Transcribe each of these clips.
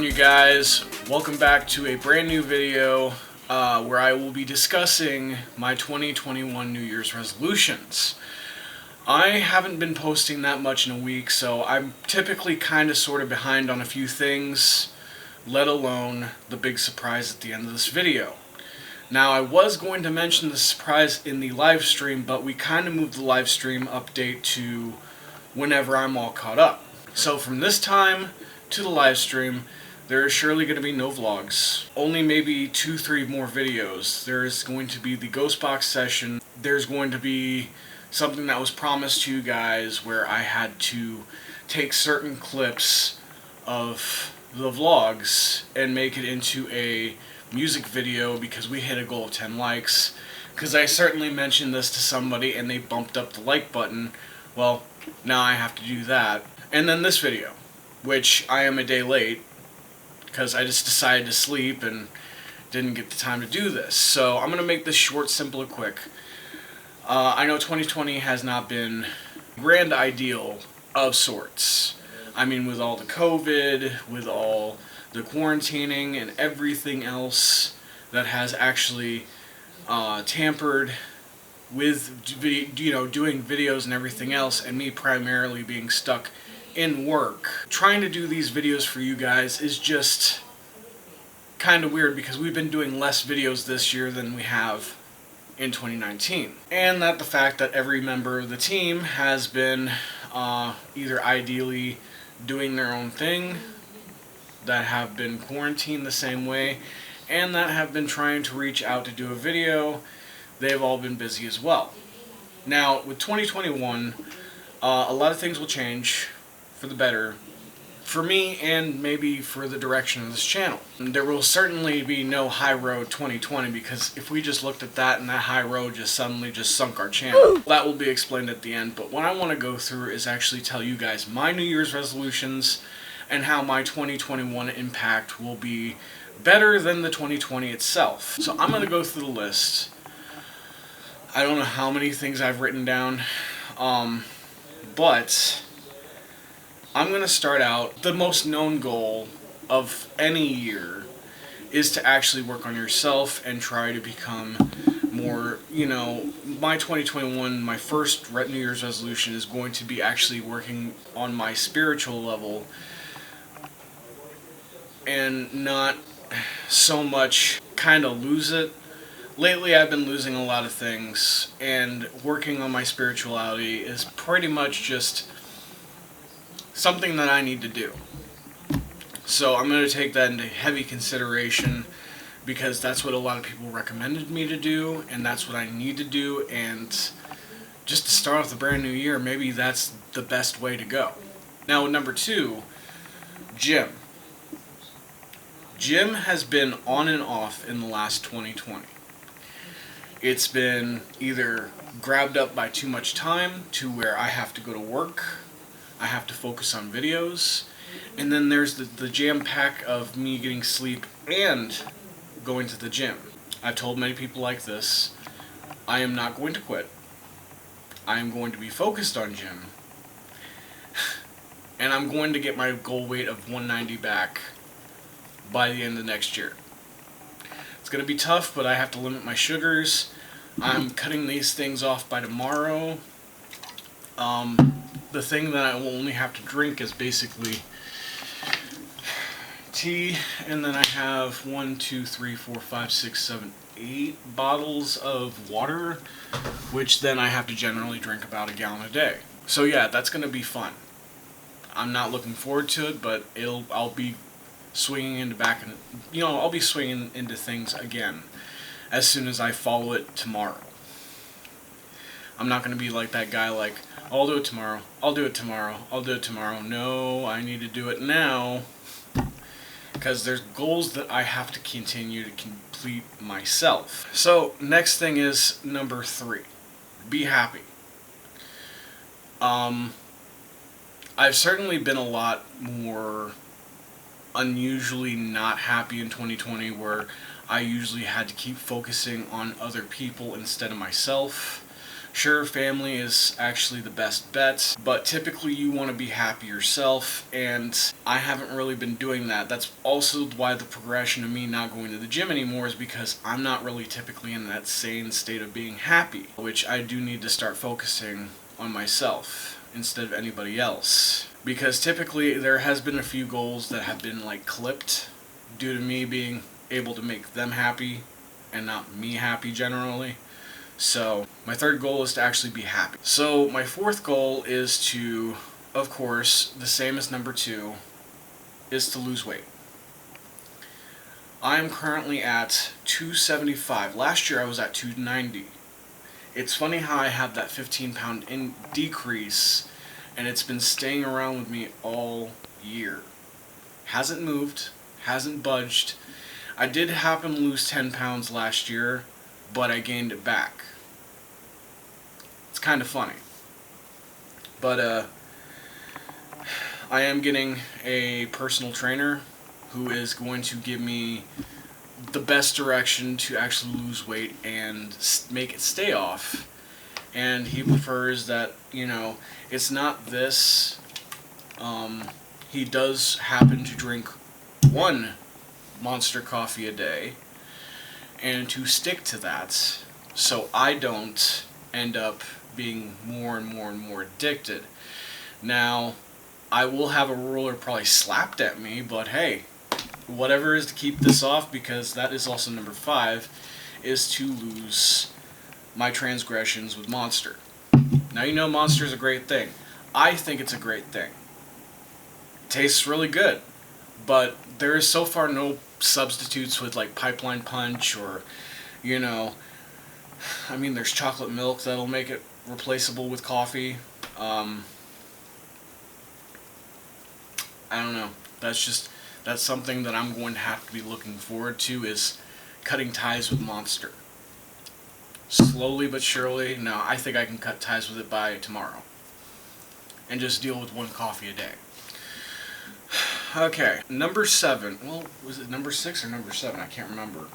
you guys? Welcome back to a brand new video where I will be discussing my 2021 New Year's resolutions. I haven't been posting that much in a week, so I'm typically kind of sort of behind on a few things, let alone the big surprise at the end of this video. Now, I was going to mention the surprise in the live stream, but we kind of moved the live stream update to whenever I'm all caught up. So from this time to the live stream, there is surely going to be no vlogs. Only maybe 2-3 more videos. There is going to be the ghost box session. There's going to be something that was promised to you guys where I had to take certain clips of the vlogs and make it into a music video because we hit a goal of 10 likes. Because I certainly mentioned this to somebody and they bumped up the like button. Well, now I have to do that. And then this video, which I am a day late because I just decided to sleep and didn't get the time to do this. So I'm going to make this short, simple, and quick. I know 2020 has not been grand ideal of sorts. I mean, with all the COVID, with all the quarantining and everything else that has actually tampered with, doing videos and everything else, and me primarily being stuck in work. Trying to do these videos for you guys is just kind of weird because we've been doing less videos this year than we have in 2019. And that the fact that every member of the team has been either ideally doing their own thing, that have been quarantined the same way, and that have been trying to reach out to do a video, they've all been busy as well. Now, with 2021, a lot of things will change for the better, for me and maybe for the direction of this channel. And there will certainly be no high road 2020, because if we just looked at that and that high road just suddenly just sunk our channel, that will be explained at the end. But what I want to go through is actually tell you guys my New Year's resolutions and how my 2021 impact will be better than the 2020 itself. So I'm going to go through the list. I don't know how many things I've written down, but I'm going to start out. The most known goal of any year is to actually work on yourself and try to become more, my 2021, my first New Year's resolution is going to be actually working on my spiritual level and not so much kind of lose it. Lately I've been losing a lot of things, and working on my spirituality is pretty much just something that I need to do. So I'm going to take that into heavy consideration because that's what a lot of people recommended me to do, and that's what I need to do, and just to start off the brand new year, maybe that's the best way to go. Now, number 2, gym. Gym has been on and off in the last 2020. It's been either grabbed up by too much time to where I have to go to work, I have to focus on videos, and then there's the jam pack of me getting sleep and going to the gym. I've told many people like this, I am not going to quit. I am going to be focused on gym, and I'm going to get my goal weight of 190 back by the end of next year. It's going to be tough, but I have to limit my sugars. I'm cutting these things off by tomorrow. The thing that I will only have to drink is basically tea, and then I have 1, 2, 3, 4, 5, 6, 7, 8 bottles of water, which then I have to generally drink about a gallon a day. So yeah, that's going to be fun. I'm not looking forward to it, but I'll be swinging into I'll be swinging into things again as soon as I follow it tomorrow. I'm not going to be like that guy like, I'll do it tomorrow, I'll do it tomorrow, I'll do it tomorrow. No, I need to do it now, because there's goals that I have to continue to complete myself. So next thing is number 3, be happy. I've certainly been a lot more unusually not happy in 2020, where I usually had to keep focusing on other people instead of myself, Sure, family is actually the best bet, but typically you want to be happy yourself, and I haven't really been doing that. That's also why the progression of me not going to the gym anymore is because I'm not really typically in that sane state of being happy, which I do need to start focusing on myself instead of anybody else. Because typically there has been a few goals that have been like clipped due to me being able to make them happy and not me happy generally. So my third goal is to actually be happy. So my fourth goal is to, of course, the same as number 2, is to lose weight. I am currently at 275. Last year I was at 290. It's funny how I have that 15-pound decrease, and it's been staying around with me all year. Hasn't moved, hasn't budged. I did happen to lose 10 pounds last year, but I gained it back. It's kind of funny. But I am getting a personal trainer who is going to give me the best direction to actually lose weight and make it stay off. And he prefers that, it's not this. He does happen to drink 1 Monster coffee a day and to stick to that so I don't end up being more and more and more addicted. Now, I will have a ruler probably slapped at me, but hey, whatever is to keep this off, because that is also number 5, is to lose my transgressions with Monster. Now, Monster is a great thing. I think it's a great thing. It tastes really good, but there is so far no substitutes with like Pipeline Punch or, there's chocolate milk that'll make it replaceable with coffee. I don't know. That's something that I'm going to have to be looking forward to, is cutting ties with Monster. Slowly but surely. No, I think I can cut ties with it by tomorrow. And just deal with 1 coffee a day. Okay, number 7. Well, was it number 6 or number 7? I can't remember.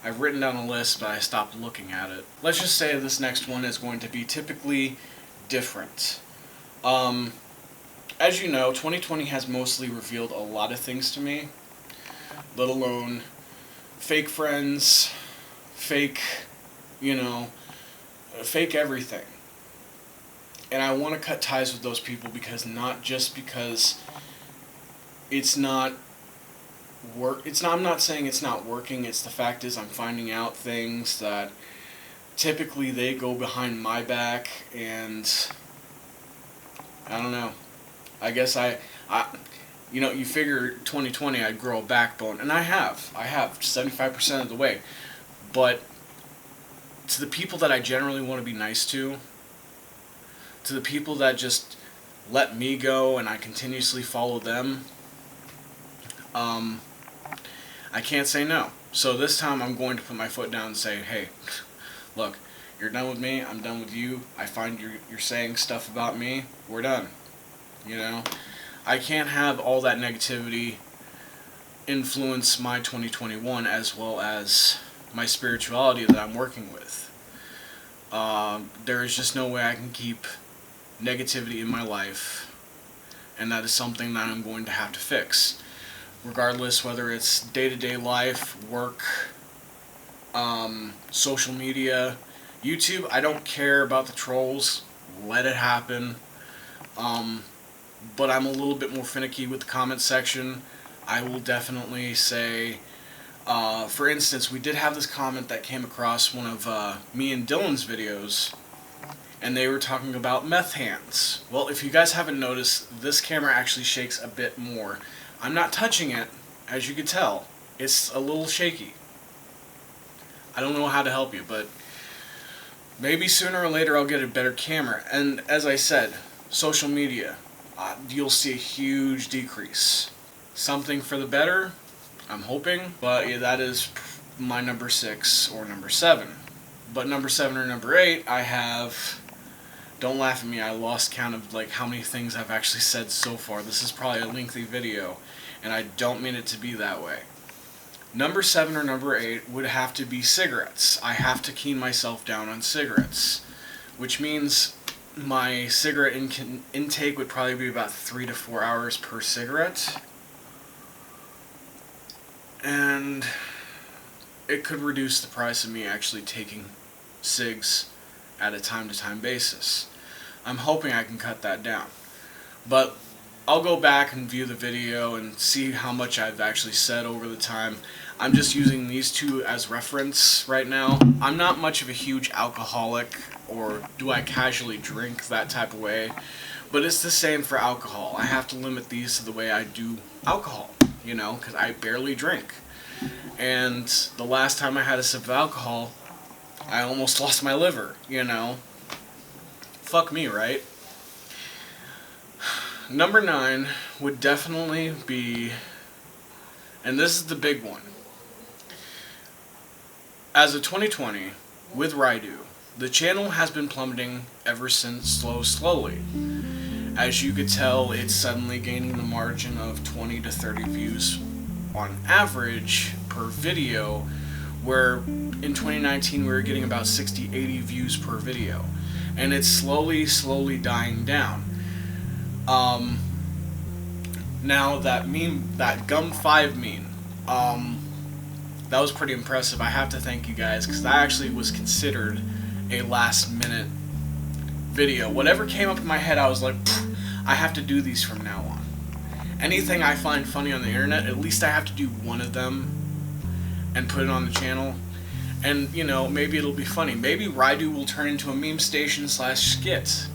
I've written down a list, but I stopped looking at it. Let's just say this next one is going to be typically different. As you know, 2020 has mostly revealed a lot of things to me, let alone fake friends, fake everything. And I want to cut ties with those people, because not just because it's not work. I'm not saying it's not working. It's the fact is I'm finding out things that typically they go behind my back, and I don't know. I guess you figure 2020 I'd grow a backbone, and I have 75% of the way. But to the people that I generally want to be nice to the people that just let me go and I continuously follow them, I can't say no. So this time I'm going to put my foot down and say, hey, look, you're done with me, I'm done with you. I find you're saying stuff about me, we're done. I can't have all that negativity influence my 2021 as well as my spirituality that I'm working with. There is just no way I can keep negativity in my life, and that is something that I'm going to have to fix. Regardless whether it's day-to-day life, work, social media, YouTube, I don't care about the trolls, let it happen. But I'm a little bit more finicky with the comment section. I will definitely say, for instance, we did have this comment that came across one of me and Dylan's videos, and they were talking about meth hands. Well, if you guys haven't noticed, this camera actually shakes a bit more. I'm not touching it, as you can tell. It's a little shaky. I don't know how to help you, but maybe sooner or later I'll get a better camera. And as I said, social media, you'll see a huge decrease. Something for the better, I'm hoping, but yeah, that is my number 6 or number 7. But number 7 or number 8, I have, don't laugh at me, I lost count of how many things I've actually said so far. This is probably a lengthy video, and I don't mean it to be that way. Number 7 or number 8 would have to be cigarettes. I have to keen myself down on cigarettes. which means my cigarette intake would probably be about 3 to 4 hours per cigarette. And it could reduce the price of me actually taking cigs at a time-to-time basis. I'm hoping I can cut that down. But I'll go back and view the video and see how much I've actually said over the time. I'm just using these two as reference right now. I'm not much of a huge alcoholic, or do I casually drink that type of way, but it's the same for alcohol. I have to limit these to the way I do alcohol, you know, because I barely drink. And the last time I had a sip of alcohol, I almost lost my liver, you know. Fuck me, right? Number 9 would definitely be, and this is the big one. As of 2020, with Rydew, the channel has been plummeting ever since slowly. As you could tell, it's suddenly gaining the margin of 20 to 30 views on average per video, where in 2019 we were getting about 60-80 views per video. And it's slowly dying down. Now that meme, that Gum 5 meme, that was pretty impressive. I have to thank you guys, because that actually was considered a last minute video. Whatever came up in my head, I was like, I have to do these from now on. Anything I find funny on the internet, at least I have to do one of them and put it on the channel. And, you know, maybe it'll be funny. Maybe Rydew will turn into a meme station / skit.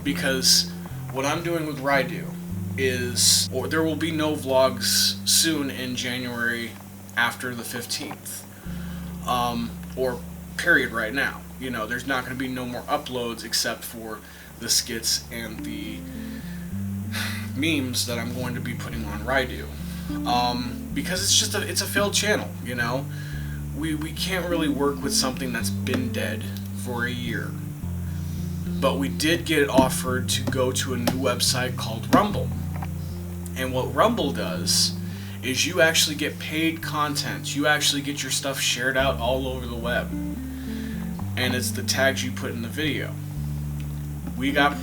Because what I'm doing with Rydew is, or there will be no vlogs soon in January after the 15th. Or period right now. You know, there's not going to be no more uploads except for the skits and the memes that I'm going to be putting on Rydew. Because it's just it's a failed channel, you know. We can't really work with something that's been dead for a year. But we did get offered to go to a new website called Rumble. And what Rumble does is you actually get paid content. You actually get your stuff shared out all over the web. And it's the tags you put in the video. We got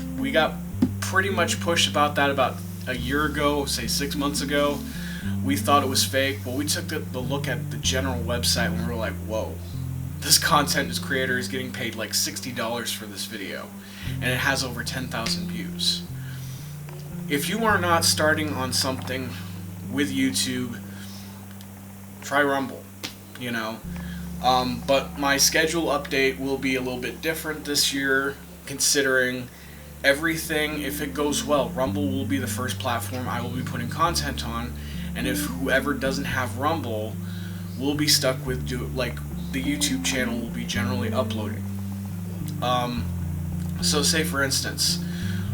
pretty much pushed about that about a year ago, say 6 months ago. We thought it was fake, but we took the look at the general website and we were like, whoa, this content creator is getting paid like $60 for this video, and it has over 10,000 views. If you are not starting on something with YouTube, try Rumble, you know. But my schedule update will be a little bit different this year, considering everything. If it goes well, Rumble will be the first platform I will be putting content on. And if whoever doesn't have Rumble, we'll be stuck with the YouTube channel will be generally uploading. So say for instance,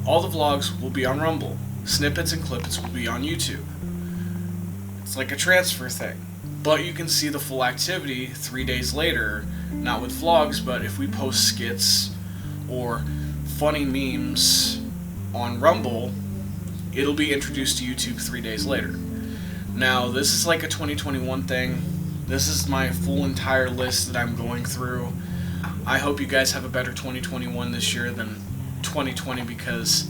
all the vlogs will be on Rumble. Snippets and clips will be on YouTube. It's like a transfer thing. But you can see the full activity 3 days later, not with vlogs, but if we post skits or funny memes on Rumble, it'll be introduced to YouTube 3 days later. Now, this is like a 2021 thing. This is my full entire list that I'm going through. I hope you guys have a better 2021 this year than 2020, because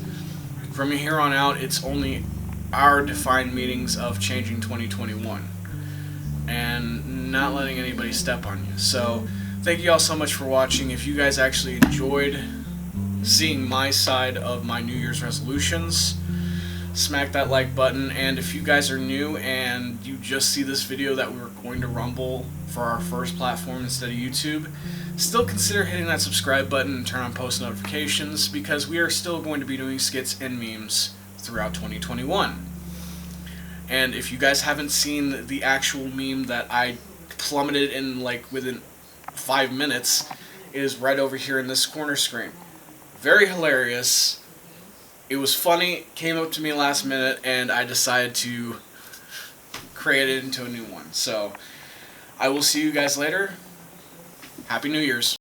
from here on out, it's only our defined meetings of changing 2021 and not letting anybody step on you. So, thank you all so much for watching. If you guys actually enjoyed seeing my side of my New Year's resolutions, smack that like button. And if you guys are new and you just see this video that we were going to Rumble for our first platform instead of YouTube, still consider hitting that subscribe button and turn on post notifications, because we are still going to be doing skits and memes throughout 2021. And if you guys haven't seen the actual meme that I plummeted in like within 5 minutes, it is right over here in this corner screen. Very hilarious. It was funny, came up to me last minute, and I decided to create it into a new one. So, I will see you guys later. Happy New Year's.